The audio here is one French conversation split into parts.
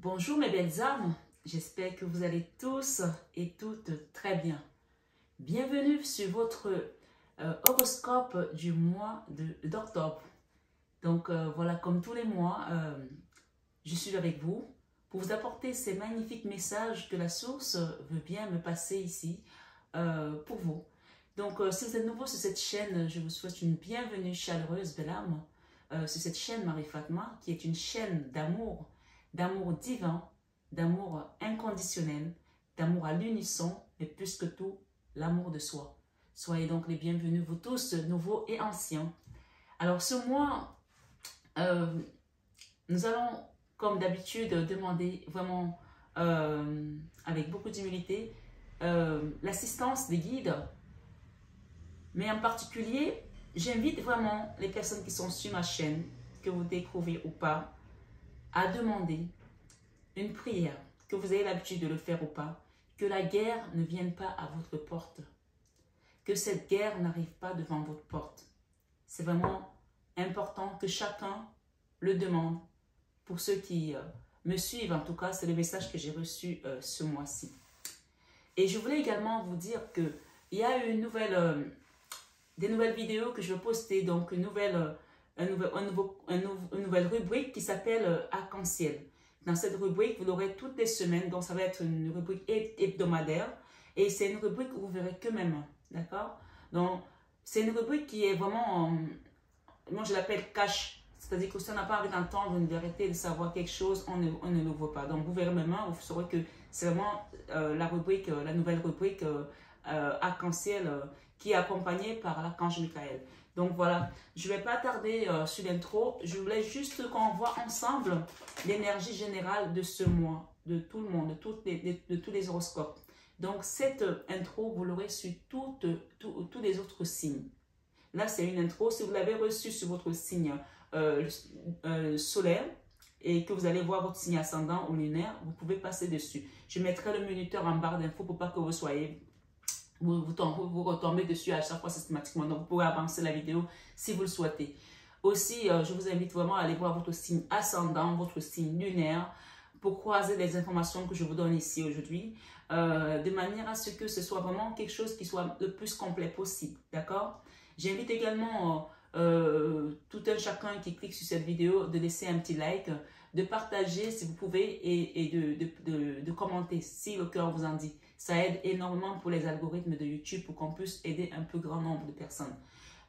Bonjour mes belles âmes, j'espère que vous allez tous et toutes très bien. Bienvenue sur votre horoscope du mois d'octobre. Donc voilà, comme tous les mois, je suis avec vous pour vous apporter ces magnifiques messages que la source veut bien me passer ici pour vous. Donc si vous êtes nouveau sur cette chaîne, je vous souhaite une bienvenue chaleureuse, belle âme, sur cette chaîne Marie-Fatma, qui est une chaîne d'amour divin, d'amour inconditionnel, d'amour à l'unisson, mais plus que tout, l'amour de soi. Soyez donc les bienvenus, vous tous, nouveaux et anciens. Alors ce mois, nous allons, comme d'habitude, demander vraiment, avec beaucoup d'humilité, l'assistance des guides. Mais en particulier, j'invite vraiment les personnes qui sont sur ma chaîne, que vous découvrez ou pas, à demander une prière, que vous ayez l'habitude de le faire ou pas, que la guerre ne vienne pas à votre porte, que cette guerre n'arrive pas devant votre porte. C'est vraiment important que chacun le demande. Pour ceux qui me suivent, en tout cas, c'est le message que j'ai reçu ce mois-ci. Et je voulais également vous dire qu'il y a une des nouvelles vidéos que je vais poster, donc une nouvelle rubrique qui s'appelle Arc-en-Ciel. Dans cette rubrique, vous l'aurez toutes les semaines, donc ça va être une rubrique hebdomadaire. Et c'est une rubrique où vous verrez que mes mains, d'accord? Donc, c'est une rubrique qui est vraiment, moi je l'appelle cache. C'est-à-dire que si on n'a pas envie d'entendre une vérité, de savoir quelque chose, on ne l'ouvre pas. Donc, vous verrez mes mains, vous saurez que c'est vraiment la nouvelle rubrique Arc-en-Ciel qui est accompagnée par l'archange Michael. Donc voilà, je ne vais pas tarder sur l'intro. Je voulais juste qu'on voit ensemble l'énergie générale de ce mois, de tout le monde, de tous les horoscopes. Donc cette intro, vous l'aurez sur tous les autres signes. Là, c'est une intro. Si vous l'avez reçue sur votre signe solaire et que vous allez voir votre signe ascendant ou lunaire, vous pouvez passer dessus. Je mettrai le minuteur en barre d'infos pour pas que vous soyez... Vous retombez dessus à chaque fois systématiquement. Donc, vous pouvez avancer la vidéo si vous le souhaitez. Aussi, je vous invite vraiment à aller voir votre signe ascendant, votre signe lunaire, pour croiser les informations que je vous donne ici aujourd'hui, de manière à ce que ce soit vraiment quelque chose qui soit le plus complet possible. D'accord? J'invite également tout un chacun qui clique sur cette vidéo de laisser un petit like, de partager si vous pouvez et de commenter si le cœur vous en dit. Ça aide énormément pour les algorithmes de YouTube pour qu'on puisse aider un plus grand nombre de personnes.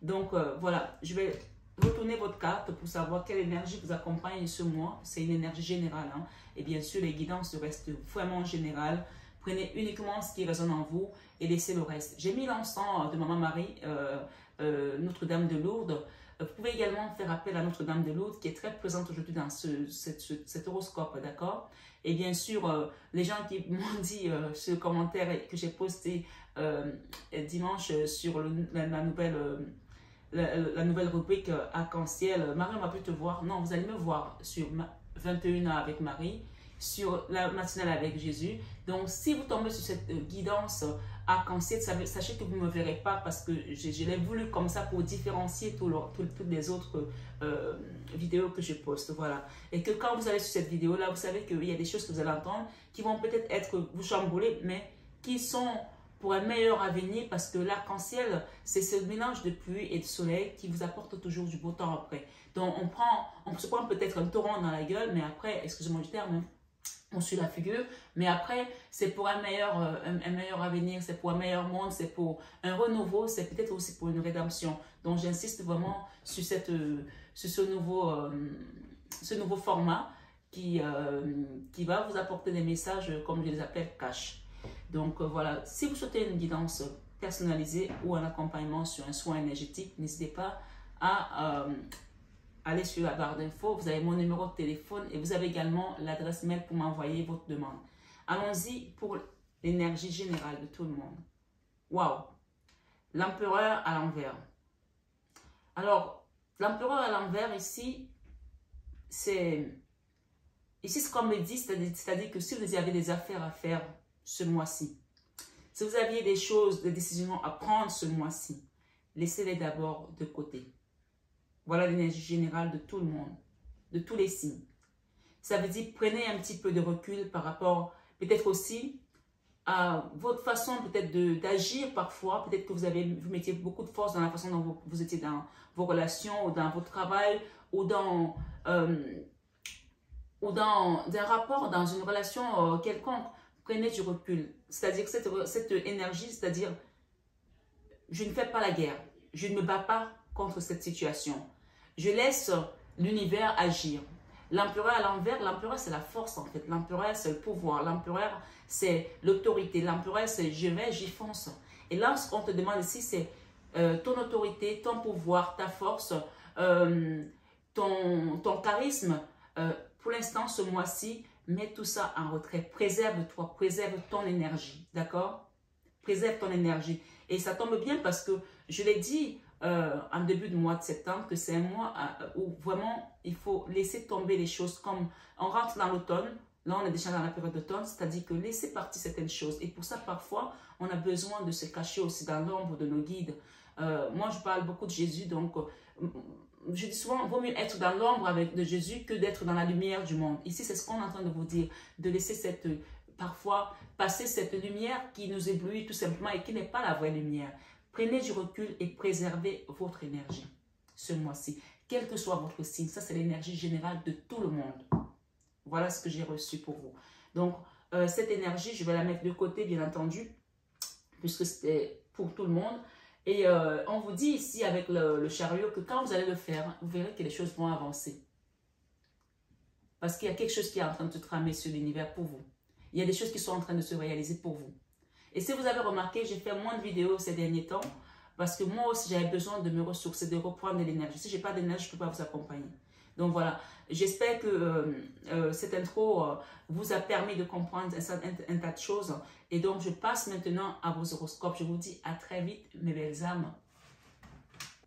Donc voilà, je vais retourner votre carte pour savoir quelle énergie vous accompagne ce mois. C'est une énergie générale. Hein? Et bien sûr, les guidances restent vraiment générales. Prenez uniquement ce qui résonne en vous et laissez le reste. J'ai mis l'encens de Maman Marie, Notre-Dame de Lourdes. Vous pouvez également faire appel à Notre-Dame de Lourdes qui est très présente aujourd'hui dans cet horoscope, d'accord? Et bien sûr, les gens qui m'ont dit ce commentaire que j'ai posté dimanche sur la nouvelle rubrique Arc-en-Ciel, Marie m'a pu te voir. Non, vous allez me voir sur 21h avec Marie, sur la matinale avec Jésus. Donc, si vous tombez sur cette guidance Arc-en-Ciel, sachez que vous ne me verrez pas parce que je l'ai voulu comme ça pour différencier toutes les autres vidéos que je poste. Voilà. Et que quand vous allez sur cette vidéo-là, vous savez qu'il y a des choses que vous allez entendre qui vont peut-être vous chambouler, mais qui sont pour un meilleur avenir parce que l'arc-en-ciel, c'est ce mélange de pluie et de soleil qui vous apporte toujours du beau temps après. Donc, on se prend peut-être un torrent dans la gueule, mais après, excusez-moi du terme, on suit la figure, mais après, c'est pour un meilleur avenir, c'est pour un meilleur monde, c'est pour un renouveau, c'est peut-être aussi pour une rédemption. Donc, j'insiste vraiment sur ce nouveau format qui va vous apporter des messages, comme je les appelle, cash. Donc, voilà, si vous souhaitez une guidance personnalisée ou un accompagnement sur un soin énergétique, n'hésitez pas à... allez sur la barre d'infos, vous avez mon numéro de téléphone et vous avez également l'adresse mail pour m'envoyer votre demande. Allons-y pour l'énergie générale de tout le monde. Waouh! L'empereur à l'envers. Alors, l'empereur à l'envers ici, c'est ce qu'on me dit, c'est-à-dire que si vous avez des affaires à faire ce mois-ci, si vous aviez des choses, des décisions à prendre ce mois-ci, laissez-les d'abord de côté. Voilà l'énergie générale de tout le monde, de tous les signes. Ça veut dire prenez un petit peu de recul par rapport peut-être aussi à votre façon peut-être d'agir parfois. Peut-être que vous mettiez beaucoup de force dans la façon dont vous étiez dans vos relations ou dans votre travail ou dans un rapport, dans une relation quelconque. Prenez du recul. C'est-à-dire que cette énergie, c'est-à-dire je ne fais pas la guerre. Je ne me bats pas contre cette situation. Je laisse l'univers agir. L'empereur à l'envers, l'empereur c'est la force en fait. L'empereur c'est le pouvoir. L'empereur c'est l'autorité. L'empereur c'est je vais, j'y fonce. Et là, ce qu'on te demande ici, c'est ton autorité, ton pouvoir, ta force, ton charisme. Pour l'instant, ce mois-ci, mets tout ça en retrait. Préserve-toi, préserve ton énergie. D'accord? Préserve ton énergie. Et ça tombe bien parce que je l'ai dit en début de mois de septembre que c'est un mois où vraiment il faut laisser tomber les choses. Comme on rentre dans l'automne, là on est déjà dans la période d'automne, c'est-à-dire que laisser partir certaines choses. Et pour ça, parfois, on a besoin de se cacher aussi dans l'ombre de nos guides. Moi, je parle beaucoup de Jésus, donc je dis souvent, il vaut mieux être dans l'ombre de Jésus que d'être dans la lumière du monde. Ici, c'est ce qu'on est en train de vous dire, de laisser parfois passer cette lumière qui nous éblouit tout simplement et qui n'est pas la vraie lumière. Prenez du recul et préservez votre énergie ce mois-ci, quel que soit votre signe. Ça, c'est l'énergie générale de tout le monde. Voilà ce que j'ai reçu pour vous. Donc, cette énergie, je vais la mettre de côté, bien entendu, puisque c'était pour tout le monde. Et on vous dit ici avec le chariot que quand vous allez le faire, vous verrez que les choses vont avancer. Parce qu'il y a quelque chose qui est en train de se tramer sur l'univers pour vous. Il y a des choses qui sont en train de se réaliser pour vous. Et si vous avez remarqué, j'ai fait moins de vidéos ces derniers temps parce que moi aussi, j'avais besoin de me ressourcer, de reprendre de l'énergie. Si je n'ai pas d'énergie, je ne peux pas vous accompagner. Donc voilà, j'espère que cette intro vous a permis de comprendre un tas de choses. Et donc, je passe maintenant à vos horoscopes. Je vous dis à très vite, mes belles âmes.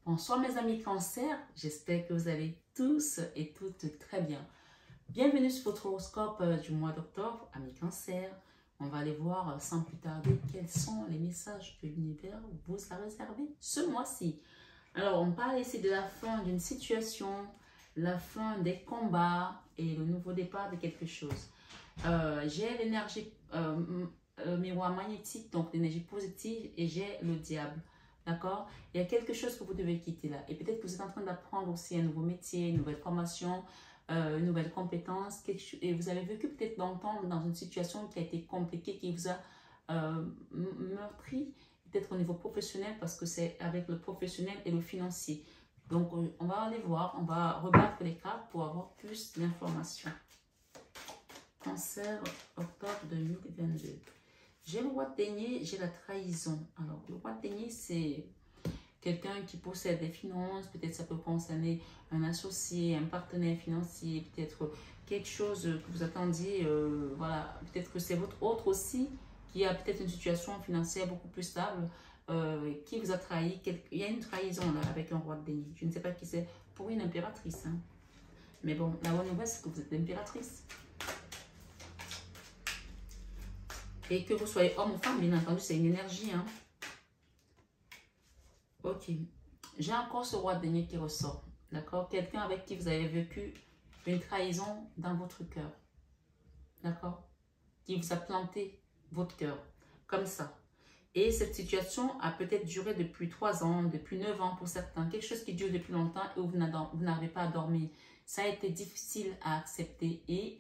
Bonsoir mes amis Cancer, j'espère que vous allez tous et toutes très bien. Bienvenue sur votre horoscope du mois d'octobre, amis Cancer. On va aller voir sans plus tarder quels sont les messages que l'univers vous a réservés ce mois-ci. Alors, on parle ici de la fin d'une situation, la fin des combats et le nouveau départ de quelque chose. J'ai l'énergie miroir magnétique, donc l'énergie positive, et j'ai le diable. D'accord? Il y a quelque chose que vous devez quitter là. Et peut-être que vous êtes en train d'apprendre aussi un nouveau métier, une nouvelle formation, une nouvelle compétence. Et vous avez vécu peut-être longtemps dans une situation qui a été compliquée, qui vous a meurtri, peut-être au niveau professionnel, parce que c'est avec le professionnel et le financier. Donc, on va aller voir, on va rebattre les cartes pour avoir plus d'informations. Cancer, octobre 2022. J'ai le roi de denier, j'ai la trahison. Alors, le roi de denier, c'est quelqu'un qui possède des finances. Peut-être ça peut concerner un associé, un partenaire financier, peut-être quelque chose que vous attendiez. Voilà, peut-être que c'est votre autre aussi qui a peut-être une situation financière beaucoup plus stable, qui vous a trahi. Il y a une trahison là avec un roi de denier. Je ne sais pas qui c'est, pour une impératrice. Hein. Mais bon, la bonne nouvelle, c'est que vous êtes l'impératrice. Et que vous soyez homme ou femme, bien entendu, c'est une énergie. Hein. Ok. J'ai encore ce roi de denier qui ressort. D'accord? Quelqu'un avec qui vous avez vécu une trahison dans votre cœur. D'accord? Qui vous a planté votre cœur. Comme ça. Et cette situation a peut-être duré depuis 3 ans, depuis 9 ans pour certains. Quelque chose qui dure depuis longtemps et où vous n'arrivez pas à dormir. Ça a été difficile à accepter et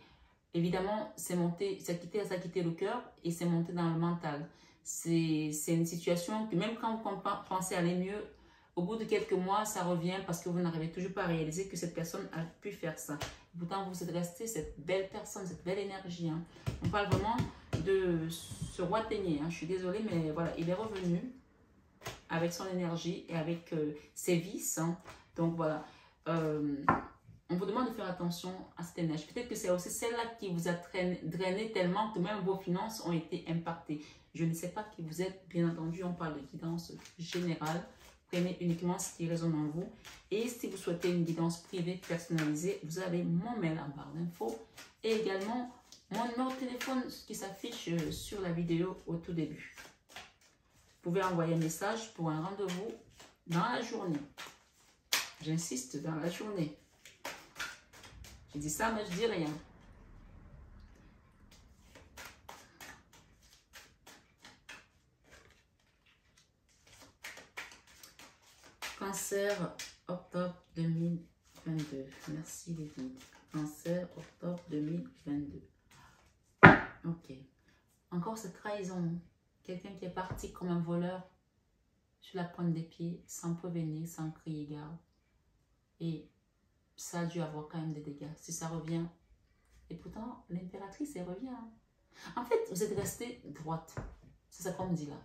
évidemment, ça a quitté le cœur et c'est monté dans le mental. C'est une situation que même quand vous pensez aller mieux, au bout de quelques mois, ça revient parce que vous n'arrivez toujours pas à réaliser que cette personne a pu faire ça. Pourtant, vous êtes resté cette belle personne, cette belle énergie. Hein. On parle vraiment de ce roi de denier. Hein. Je suis désolée, mais voilà, il est revenu avec son énergie et avec ses vices. Hein. Donc voilà. On vous demande de faire attention à cette énergie. Peut-être que c'est aussi celle-là qui vous a drainé tellement que même vos finances ont été impactées. Je ne sais pas qui vous êtes. Bien entendu, on parle de guidance générale. Prenez uniquement ce qui résonne en vous. Et si vous souhaitez une guidance privée personnalisée, vous avez mon mail en barre d'infos. Et également, mon numéro de téléphone qui s'affiche sur la vidéo au tout début. Vous pouvez envoyer un message pour un rendez-vous dans la journée. J'insiste, dans la journée. Je dis ça, mais je dis rien. Cancer, octobre 2022. Merci les guides. Cancer, octobre 2022. Ok. Encore cette trahison. Quelqu'un qui est parti comme un voleur sur la pointe des pieds, sans prévenir, sans crier gare. Et ça a dû avoir quand même des dégâts. Si ça revient. Et pourtant, l'impératrice, elle revient. En fait, vous êtes resté droite. C'est ça qu'on me dit là.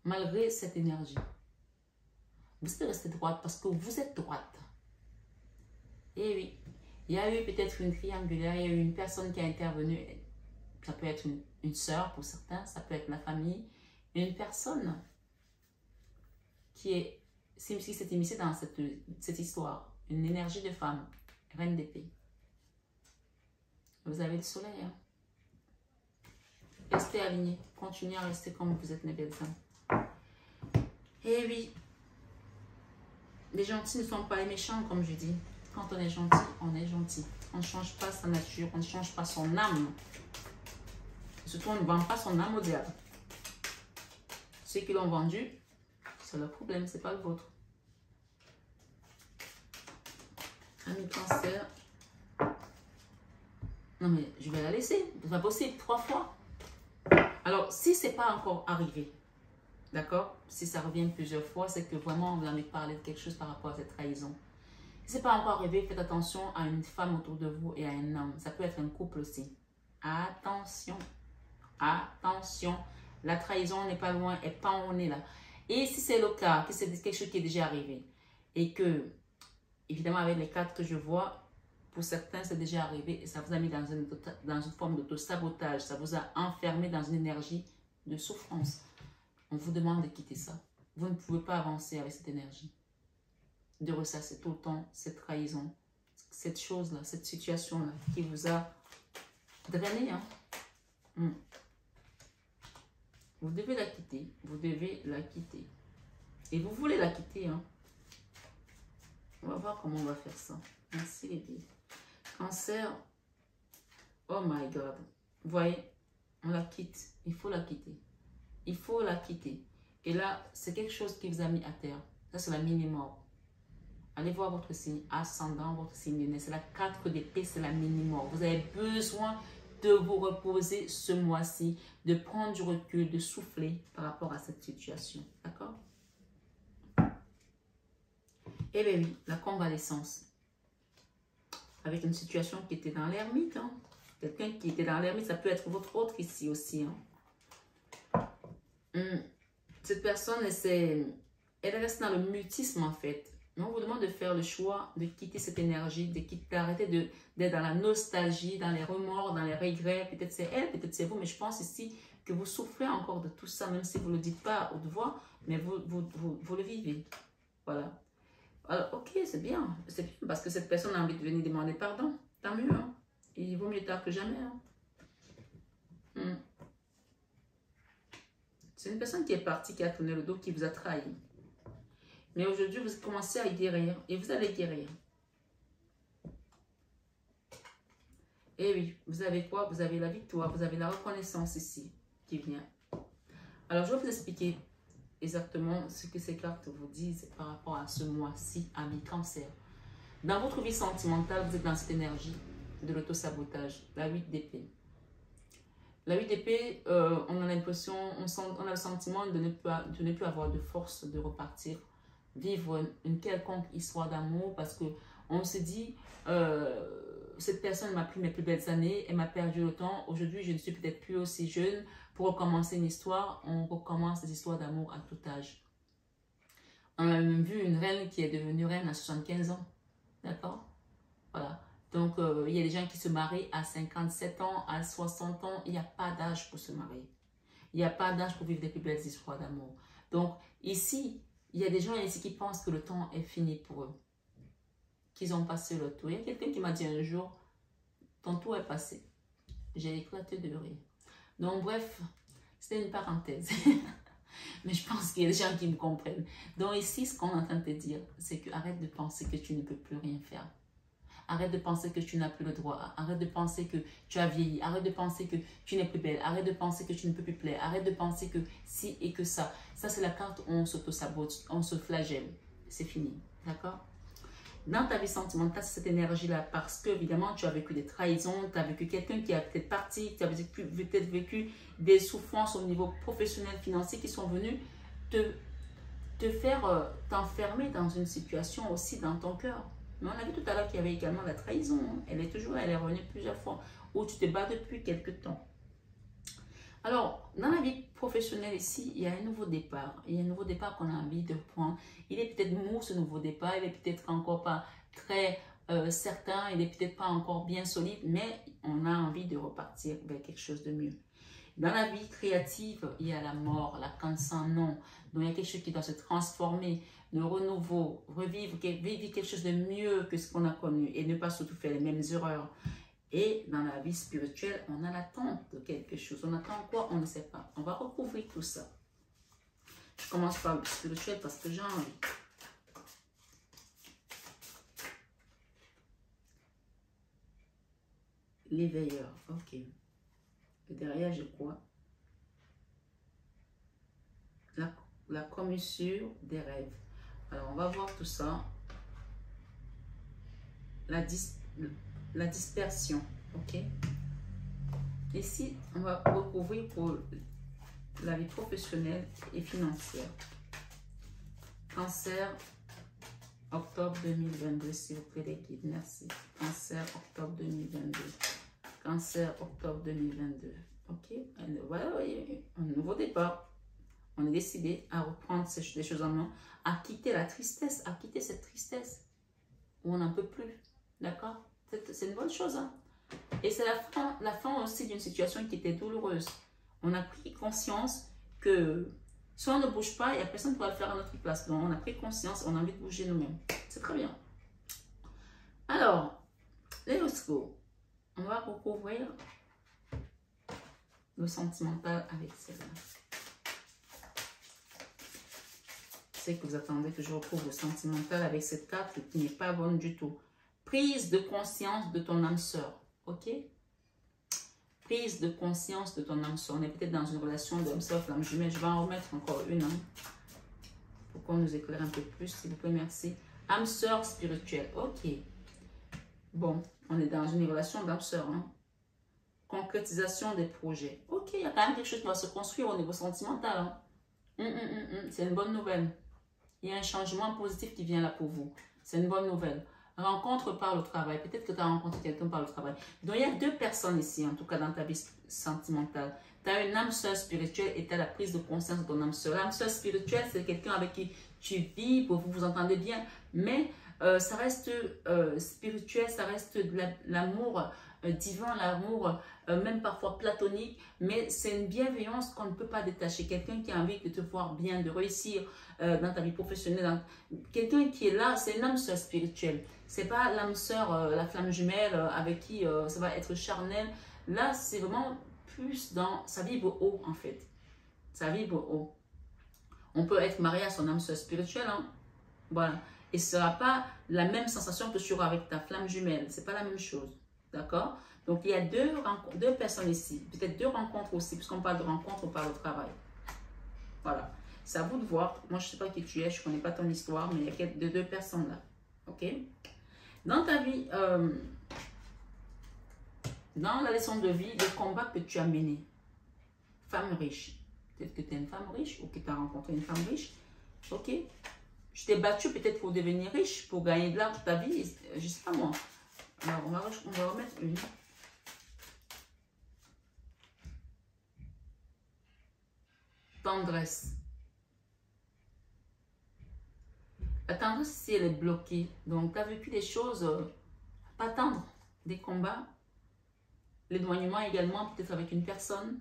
Malgré cette énergie. Vous êtes resté droite parce que vous êtes droite. Et oui, il y a eu peut-être une triangulaire, il y a eu une personne qui a intervenu. Ça peut être une sœur pour certains, ça peut être la famille. Une personne qui s'est immiscée dans cette histoire. Une énergie de femme, reine d'épée. Vous avez le soleil. Hein? Restez alignés. Continuez à rester comme vous êtes, mes belles âmes. Et oui, les gentils ne sont pas les méchants, comme je dis. Quand on est gentil, on est gentil. On ne change pas sa nature, on ne change pas son âme. Surtout, on ne vend pas son âme au diable. Ceux qui l'ont vendu, c'est leur problème, ce n'est pas le vôtre. Ami Cancer. Non mais je vais la laisser. C'est pas possible, 3 fois. Alors, si ce n'est pas encore arrivé, d'accord? Si ça revient plusieurs fois, c'est que vraiment vous en avez parlé de quelque chose par rapport à cette trahison. Si ce n'est pas encore arrivé, faites attention à une femme autour de vous et à un homme. Ça peut être un couple aussi. Attention. Attention. La trahison n'est pas loin, et pas on est là. Et si c'est le cas, que c'est quelque chose qui est déjà arrivé, et que, évidemment, avec les cartes que je vois, pour certains, c'est déjà arrivé et ça vous a mis dans une forme d'auto-sabotage. Ça vous a enfermé dans une énergie de souffrance. On vous demande de quitter ça. Vous ne pouvez pas avancer avec cette énergie. De ressasser tout le temps cette trahison, cette chose-là, cette situation-là qui vous a drainé. Hein? Vous devez la quitter. Vous devez la quitter. Et vous voulez la quitter. Hein? On va voir comment on va faire ça. Merci les filles. Cancer. Oh my God. Vous voyez, on la quitte. Il faut la quitter. Il faut la quitter. Et là, c'est quelque chose qui vous a mis à terre. Ça, c'est la mini-mort. Allez voir votre signe ascendant, votre signe de naissance. C'est la 4 d'épée, c'est la mini-mort. Vous avez besoin de vous reposer ce mois-ci, de prendre du recul, de souffler par rapport à cette situation. D'accord? Eh bien oui, la convalescence. Avec une situation qui était dans l'ermite. Hein. Quelqu'un qui était dans l'ermite, ça peut être votre autre ici aussi. Hein. Cette personne, elle reste dans le mutisme en fait. Mais on vous demande de faire le choix de quitter cette énergie, d'arrêter d'être dans la nostalgie, dans les remords, dans les regrets. Peut-être c'est elle, peut-être c'est vous, mais je pense ici que vous souffrez encore de tout ça, même si vous ne le dites pas haute voix, mais vous le vivez. Voilà. Alors, ok, c'est bien, parce que cette personne a envie de venir demander pardon. Tant mieux, hein. Il vaut mieux tard que jamais. Hein. C'est une personne qui est partie, qui a tourné le dos, qui vous a trahi. Mais aujourd'hui, vous commencez à guérir et vous allez guérir. Et oui, vous avez quoi? Vous avez la victoire, vous avez la reconnaissance ici qui vient. Alors, je vais vous expliquer exactement ce que ces cartes vous disent par rapport à ce mois-ci, ami Cancer. Dans votre vie sentimentale, vous êtes dans cette énergie de l'auto-sabotage, la 8 d'épée. La 8 d'épée, on a l'impression, on a le sentiment de ne plus avoir de force de repartir, vivre une quelconque histoire d'amour parce que on se dit, cette personne m'a pris mes plus belles années, elle m'a perdu le temps, aujourd'hui je ne suis peut-être plus aussi jeune. Pour recommencer une histoire, on recommence des histoires d'amour à tout âge. On a même vu une reine qui est devenue reine à 75 ans. D'accord? Voilà. Donc, il y a des gens qui se marient à 57 ans, à 60 ans. Il n'y a pas d'âge pour se marier. Il n'y a pas d'âge pour vivre des plus belles histoires d'amour. Donc, ici, il y a des gens ici qui pensent que le temps est fini pour eux. Qu'ils ont passé leur tour. Il y a quelqu'un qui m'a dit un jour, ton tour est passé. J'ai éclaté de rire. Donc, bref, c'était une parenthèse. Mais je pense qu'il y a des gens qui me comprennent. Donc, ici, ce qu'on est en train de te dire, c'est que arrête de penser que tu ne peux plus rien faire. Arrête de penser que tu n'as plus le droit. Arrête de penser que tu as vieilli. Arrête de penser que tu n'es plus belle. Arrête de penser que tu ne peux plus plaire. Arrête de penser que si et que ça. Ça, c'est la carte où on s'auto-sabote, on se flagelle. c'est fini. D'accord? Dans ta vie sentimentale, cette énergie-là, parce que, évidemment, tu as vécu des trahisons, tu as vécu quelqu'un qui a peut-être parti, tu as peut-être vécu des souffrances au niveau professionnel, financier, qui sont venus te faire t'enfermer dans une situation aussi dans ton cœur. Mais on a vu tout à l'heure qu'il y avait également la trahison. Hein. Elle est revenue plusieurs fois, où tu te bats depuis quelque temps. Alors, dans la vie professionnelle ici, il y a un nouveau départ. Il y a un nouveau départ qu'on a envie de prendre. Il est peut-être mou ce nouveau départ. Il est peut-être encore pas très certain. Il est peut-être pas encore bien solide. Mais on a envie de repartir vers quelque chose de mieux. Dans la vie créative, il y a la mort, la cancer, non. Donc, il y a quelque chose qui doit se transformer, le renouveau, revivre, vivre quelque chose de mieux que ce qu'on a connu et ne pas surtout faire les mêmes erreurs. Et dans la vie spirituelle, on a l'attente de quelque chose. On attend quoi? On ne sait pas. On va recouvrir tout ça. Je commence par le spirituel parce que j'ai envie. L'éveilleur, ok. Et derrière, j'ai quoi? La commissure des rêves. Alors, on va voir tout ça. La dispersion, ok? Ici, on va recouvrir pour la vie professionnelle et financière. Cancer, octobre 2022, s'il vous plaît, les guides, merci. Cancer, octobre 2022. Cancer, octobre 2022. Ok? Voilà, un nouveau départ. On est décidé à reprendre les choses en main, à quitter la tristesse, à quitter cette tristesse où on n'en peut plus. D'accord? C'est une bonne chose. Hein? Et c'est la fin aussi d'une situation qui était douloureuse. On a pris conscience que si on ne bouge pas, il n'y a personne qui va le faire à notre place. Donc, on a pris conscience, on a envie de bouger nous-mêmes. C'est très bien. Alors, let's go. On va recouvrir le sentimental avec celle-là. Je sais que vous attendez que je recouvre le sentimental avec cette carte qui n'est pas bonne du tout. Prise de conscience de ton âme sœur. Ok? Prise de conscience de ton âme sœur. On est peut-être dans une relation d'âme sœur, flamme jumelle. Je vais en remettre encore une. Hein, pour qu'on nous éclaire un peu plus, s'il vous plaît, merci. Âme sœur spirituelle. Ok. Bon, on est dans une relation d'âme sœur. Hein. Concrétisation des projets. Ok, il y a quand même quelque chose qui va se construire au niveau sentimental. Hein. C'est une bonne nouvelle. Il y a un changement positif qui vient là pour vous. C'est une bonne nouvelle. Rencontre par le travail. Peut-être que tu as rencontré quelqu'un par le travail. Donc, il y a deux personnes ici, en tout cas dans ta vie sentimentale. Tu as une âme sœur spirituelle et tu as la prise de conscience de ton âme sœur. L'âme sœur spirituelle, c'est quelqu'un avec qui tu vis, vous vous entendez bien, mais ça reste spirituel, ça reste l'amour divin, l'amour même parfois platonique, mais c'est une bienveillance qu'on ne peut pas détacher. Quelqu'un qui a envie de te voir bien, de réussir dans ta vie professionnelle. Quelqu'un qui est là, c'est une âme sœur spirituelle. C'est pas l'âme sœur, la flamme jumelle avec qui ça va être charnel. Là, c'est vraiment plus dans... Ça vibre haut en fait. Ça vibre haut. On peut être marié à son âme sœur spirituelle. Hein? Voilà. Et ce ne sera pas la même sensation que tu auras avec ta flamme jumelle. Ce n'est pas la même chose. D'accord? Donc, il y a deux personnes ici. Peut-être deux rencontres aussi, puisqu'on parle de rencontres, on parle de travail. Voilà. C'est à vous de voir. Moi, je ne sais pas qui tu es, je ne connais pas ton histoire, mais il y a deux personnes là. OK? Dans ta vie, dans la leçon de vie, le combat que tu as mené, femme riche. Peut-être que tu es une femme riche ou que tu as rencontré une femme riche. OK? Je t'ai battu peut-être pour devenir riche, pour gagner de l'argent toute ta vie, je ne sais pas moi. Alors, on va remettre une. Tendresse. La tendresse, si elle est bloquée, donc tu as vécu des choses pas tendres, des combats, l'éloignement également, peut-être avec une personne.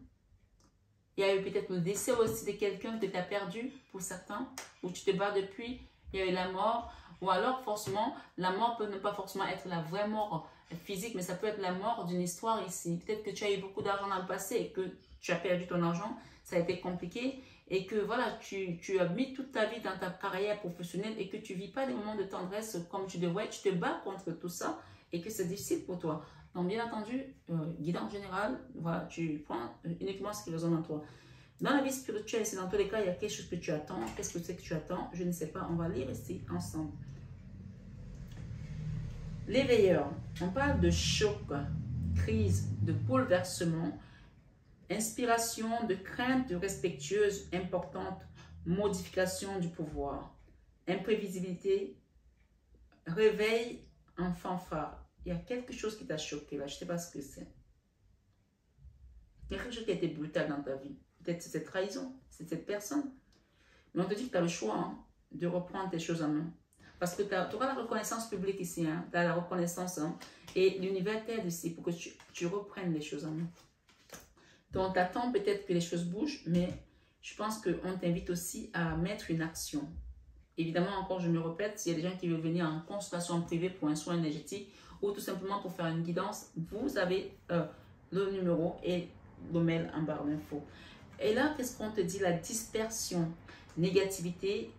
Il y a eu peut-être le décès aussi de quelqu'un que tu as perdu pour certains, où tu te bats depuis, il y a eu la mort, ou alors forcément, la mort peut ne pas forcément être la vraie mort physique, mais ça peut être la mort d'une histoire ici. Peut-être que tu as eu beaucoup d'argent dans le passé et que tu as perdu ton argent, ça a été compliqué, et que voilà, tu as mis toute ta vie dans ta carrière professionnelle et que tu ne vis pas des moments de tendresse comme tu devrais, tu te bats contre tout ça et que c'est difficile pour toi. Donc bien entendu, guidance générale, voilà, tu prends uniquement ce qui résonne en toi. Dans la vie spirituelle, c'est dans tous les cas, il y a quelque chose que tu attends. Qu'est-ce que c'est que tu attends? Je ne sais pas. On va lire ici ensemble. L'éveilleur. On parle de choc, crise, de bouleversement, inspiration, de crainte respectueuse, importante, modification du pouvoir, imprévisibilité, réveil en fanfare. Il y a quelque chose qui t'a choqué là. Je ne sais pas ce que c'est. Quelque chose qui a été brutal dans ta vie. Peut-être c'est cette trahison, c'est cette personne. Mais on te dit que tu as le choix hein, de reprendre tes choses en main. Parce que tu auras la reconnaissance publique ici. Hein, tu as la reconnaissance. Hein, et l'univers t'aide ici pour que tu reprennes les choses en main. Donc, tu attends peut-être que les choses bougent. Mais je pense qu'on t'invite aussi à mettre une action. Évidemment, encore je me répète, s'il y a des gens qui veulent venir en consultation privée pour un soin énergétique ou tout simplement pour faire une guidance, vous avez le numéro et le mail en barre d'infos. Et là, qu'est-ce qu'on te dit? La dispersion, négativité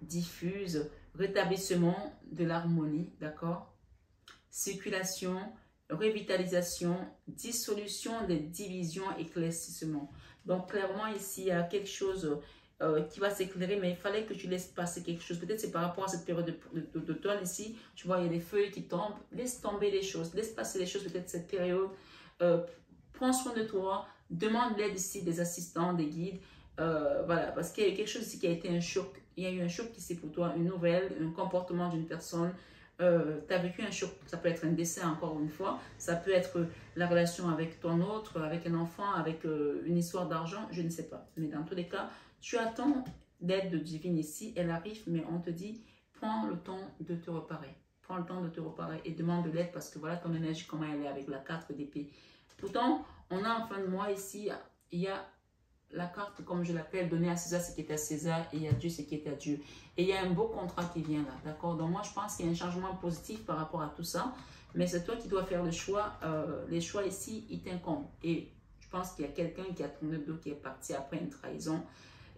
diffuse, rétablissement de l'harmonie, d'accord? Circulation, revitalisation, dissolution des divisions, éclaircissement. Donc, clairement, ici, il y a quelque chose qui va s'éclairer, mais il fallait que tu laisses passer quelque chose. Peut-être c'est par rapport à cette période d'automne ici. Tu vois, il y a des feuilles qui tombent. Laisse tomber les choses, laisse passer les choses, peut-être cette période. Prends soin de toi, demande l'aide ici des assistants, des guides. Voilà, parce qu'il y a eu quelque chose ici qui a été un choc. Il y a eu un choc ici pour toi, une nouvelle, un comportement d'une personne. Tu as vécu un choc, ça peut être un décès encore une fois, ça peut être la relation avec ton autre, avec un enfant, avec une histoire d'argent, je ne sais pas. Mais dans tous les cas, tu attends l'aide divine ici, elle arrive, mais on te dit, prends le temps de te réparer. Prends le temps de te réparer et demande de l'aide parce que voilà ton énergie, comment elle est avec la 4 d'épée. Pourtant, on a en fin de mois ici, il y a la carte, comme je l'appelle, donner à César ce qui est à César et à Dieu ce qui est à Dieu. Et il y a un beau contrat qui vient là, d'accord? Donc moi, je pense qu'il y a un changement positif par rapport à tout ça. Mais c'est toi qui dois faire le choix. Les choix ici, ils t'incombent. Et je pense qu'il y a quelqu'un qui a tourné le dos, qui est parti après une trahison.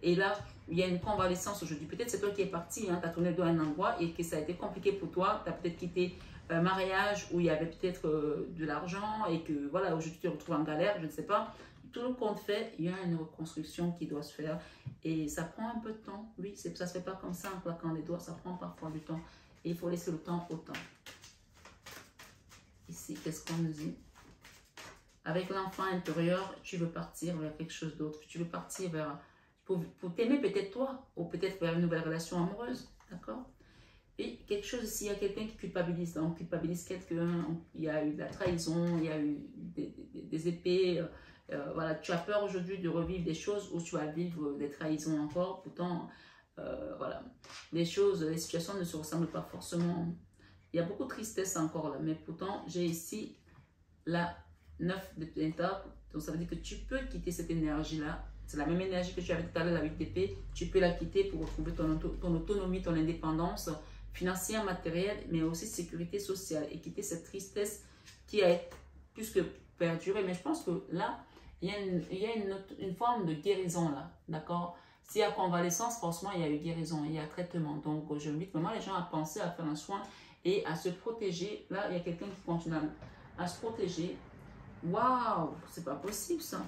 Et là, il y a une convalescence aujourd'hui. Peut-être c'est toi qui es parti, hein, tu as tourné le dos à un endroit et que ça a été compliqué pour toi. Tu as peut-être quitté un mariage où il y avait peut-être de l'argent et que voilà, aujourd'hui tu te retrouves en galère, je ne sais pas. Tout le compte fait, il y a une reconstruction qui doit se faire et ça prend un peu de temps. Oui, ça ne se fait pas comme ça en claquant les doigts, ça prend parfois du temps et il faut laisser le temps au temps. Ici, qu'est-ce qu'on nous dit? Avec l'enfant intérieur, tu veux partir vers quelque chose d'autre. Tu veux partir vers, pour t'aimer peut-être toi ou peut-être vers une nouvelle relation amoureuse, d'accord? Et quelque chose ici, il y a quelqu'un qui culpabilise. Donc, culpabilise quelqu'un, il y a eu de la trahison, il y a eu des épées. Voilà, tu as peur aujourd'hui de revivre des choses où tu vas vivre des trahisons encore. Pourtant, voilà, les choses, les situations ne se ressemblent pas forcément. Il y a beaucoup de tristesse encore là, mais pourtant, j'ai ici la 9 de Pentacle. Donc, ça veut dire que tu peux quitter cette énergie-là. C'est la même énergie que tu avais tout à l'heure, la 8 d'épée. Tu peux la quitter pour retrouver ton autonomie, ton indépendance financière, matérielle, mais aussi sécurité sociale. Et quitter cette tristesse qui a plus que perduré. Mais je pense que là, il y a une forme de guérison là, d'accord? S'il y a convalescence, forcément, il y a eu guérison, il y a traitement. Donc, je invite vraiment les gens à penser à faire un soin et à se protéger. Là, il y a quelqu'un qui continue à se protéger. Waouh, c'est pas possible ça.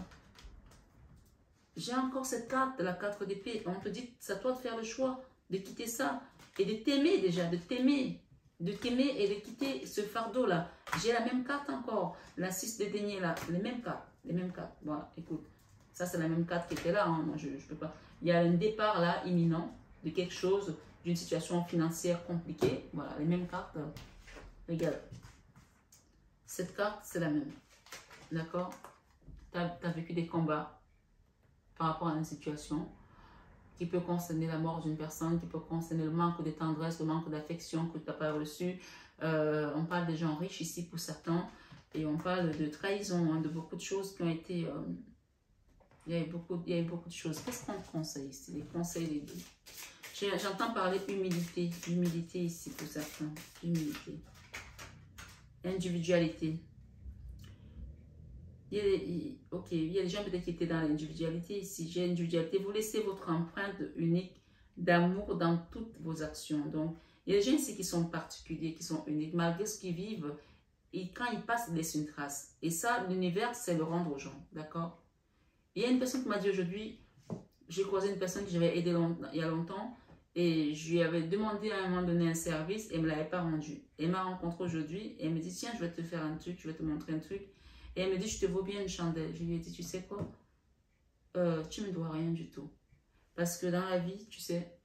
J'ai encore cette carte de la 4 d'épée. On te dit, c'est à toi de faire le choix, de quitter ça et de t'aimer déjà, de t'aimer et de quitter ce fardeau-là. J'ai la même carte encore, la 6 de denier là, les mêmes cartes. Voilà, écoute, ça c'est la même carte qui était là, hein. Moi je peux pas. Il y a un départ là, imminent, de quelque chose, d'une situation financière compliquée. Voilà, les mêmes cartes. Regarde, cette carte c'est la même, d'accord? Tu as vécu des combats par rapport à une situation qui peut concerner la mort d'une personne, qui peut concerner le manque de tendresse, le manque d'affection que tu n'as pas reçu. On parle des gens riches ici pour certains. Et on parle de trahison, hein, de beaucoup de choses qui ont été... il y a eu beaucoup de choses. Qu'est-ce qu'on conseille ici? Les conseils, j'entends parler humilité. Humilité ici pour certains. Humilité. Individualité. Il y a des gens peut-être qui étaient dans l'individualité ici. J'ai individualité. Vous laissez votre empreinte unique d'amour dans toutes vos actions. Donc, il y a des gens ici qui sont particuliers, qui sont uniques. Malgré ce qu'ils vivent, et quand ils passent, ils laissent une trace. Et ça, l'univers, c'est le rendre aux gens. D'accord? Il y a une personne qui m'a dit aujourd'hui, j'ai croisé une personne que j'avais aidée il y a longtemps et je lui avais demandé à un moment donné un service et elle ne me l'avait pas rendu. Elle m'a rencontré aujourd'hui et elle me dit, tiens, je vais te faire un truc, je vais te montrer un truc. Et elle me dit, je te vaux bien une chandelle. Je lui ai dit, tu sais quoi, tu ne me dois rien du tout. Parce que dans la vie, tu sais,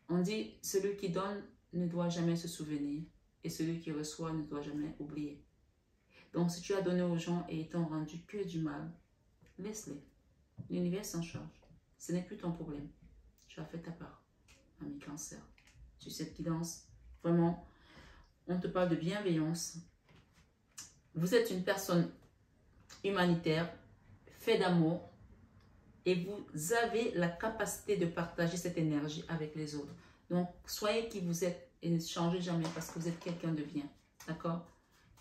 on dit, celui qui donne ne doit jamais se souvenir et celui qui reçoit ne doit jamais oublier. Donc, si tu as donné aux gens et ils t'ont rendu que du mal, laisse-les. L'univers s'en charge. Ce n'est plus ton problème. Tu as fait ta part, ami Cancer. Sur cette guidance, vraiment, on te parle de bienveillance. Vous êtes une personne humanitaire, fait d'amour, et vous avez la capacité de partager cette énergie avec les autres. Donc, soyez qui vous êtes et ne changez jamais parce que vous êtes quelqu'un de bien. D'accord?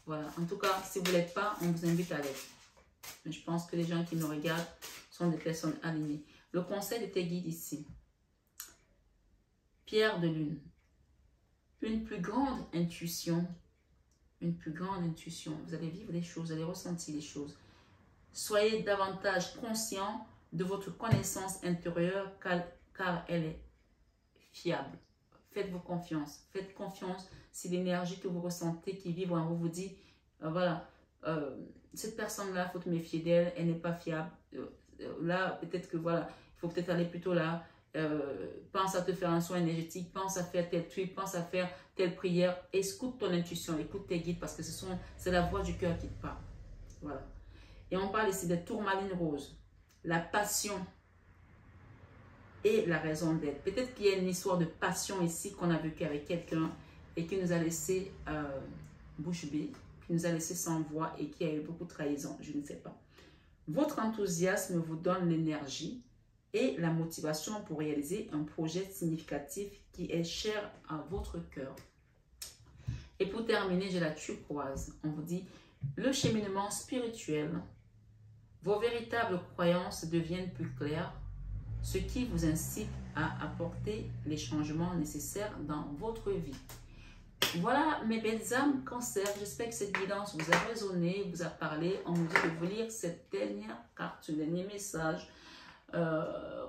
Voilà. En tout cas, si vous ne l'êtes pas, on vous invite à l'être. Mais je pense que les gens qui nous regardent sont des personnes alignées. Le conseil de tes guides ici. Pierre de lune. Une plus grande intuition. Une plus grande intuition. Vous allez vivre des choses, vous allez ressentir des choses. Soyez davantage conscient de votre connaissance intérieure car elle est fiable. Faites-vous confiance. Faites confiance si l'énergie que vous ressentez qui vibre en vous vous dit, voilà, cette personne-là, il faut te méfier d'elle, elle n'est pas fiable. Là, peut-être que voilà, il faut peut-être aller plutôt là. Pense à te faire un soin énergétique, pense à faire tel truc, pense à faire telle prière. Écoute ton intuition, écoute tes guides parce que c'est la voix du cœur qui te parle. Voilà. Et on parle ici des tourmalines roses, la passion et la raison d'être. Peut-être qu'il y a une histoire de passion ici qu'on a vécu avec quelqu'un et qui nous a laissé bouche bée, qui nous a laissé sans voix et qui a eu beaucoup de trahison, je ne sais pas. Votre enthousiasme vous donne l'énergie et la motivation pour réaliser un projet significatif qui est cher à votre cœur. Et pour terminer, j'ai la turquoise. On vous dit, le cheminement spirituel, vos véritables croyances deviennent plus claires, ce qui vous incite à apporter les changements nécessaires dans votre vie. Voilà mes belles âmes Cancer, j'espère que cette guidance vous a résonné, vous a parlé. On vous dit de vous lire cette dernière carte, ce dernier message,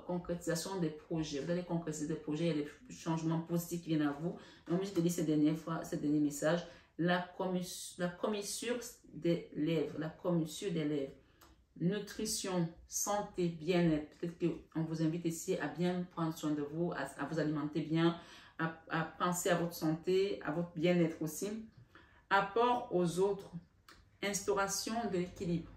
concrétisation des projets. Vous allez concrétiser des projets, il y a des changements positifs qui viennent à vous. On vous dit de lire cette dernier message, la commissure des lèvres, la commissure des lèvres. Nutrition, santé, bien-être. Peut-être qu'on vous invite ici à bien prendre soin de vous, à vous alimenter bien, à penser à votre santé, à votre bien-être aussi. Apport aux autres, instauration de l'équilibre,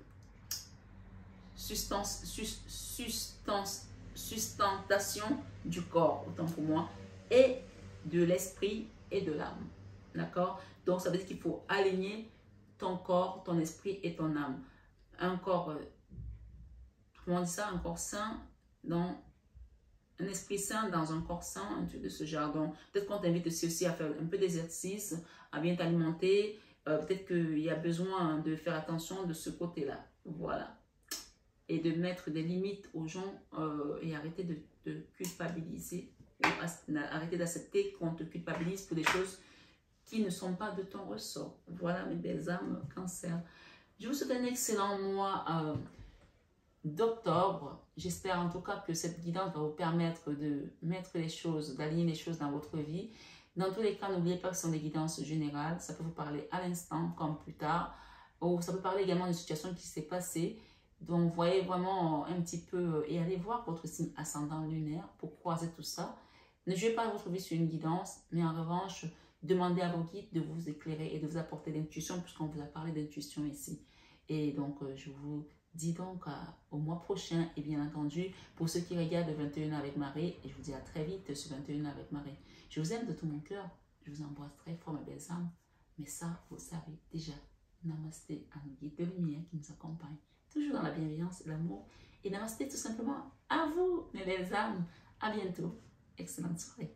sustentation du corps, autant pour moi, et de l'esprit et de l'âme. D'accord? Donc, ça veut dire qu'il faut aligner ton corps, ton esprit et ton âme. Un corps, comment on dit ça, un corps sain, dans un esprit sain dans un corps sain, un truc de ce genre. Donc, peut-être qu'on t'invite aussi à faire un peu d'exercice, à bien t'alimenter. Peut-être qu'il y a besoin de faire attention de ce côté-là. Voilà. Et de mettre des limites aux gens et arrêter de culpabiliser. Arrêter d'accepter qu'on te culpabilise pour des choses qui ne sont pas de ton ressort. Voilà mes belles âmes Cancer. Je vous souhaite un excellent mois d'octobre. J'espère en tout cas que cette guidance va vous permettre de mettre les choses, d'aligner les choses dans votre vie. Dans tous les cas, n'oubliez pas que ce sont des guidances générales. Ça peut vous parler à l'instant comme plus tard. Ou ça peut parler également d'une situation qui s'est passée. Donc, voyez vraiment un petit peu et allez voir votre signe ascendant lunaire pour croiser tout ça. Ne jouez pas votre vie sur une guidance, mais en revanche, demandez à vos guides de vous éclairer et de vous apporter l'intuition puisqu'on vous a parlé d'intuition ici. Et donc, je vous dis donc au mois prochain et bien entendu, pour ceux qui regardent le 21 avec Marie, et je vous dis à très vite sur 21 avec Marie. Je vous aime de tout mon cœur, je vous embrasse très fort mes belles âmes, mais ça, vous savez déjà. Namasté à nos guides de lumière qui nous accompagnent, toujours dans la bienveillance et l'amour. Et namasté tout simplement à vous mes belles âmes, à bientôt, excellente soirée.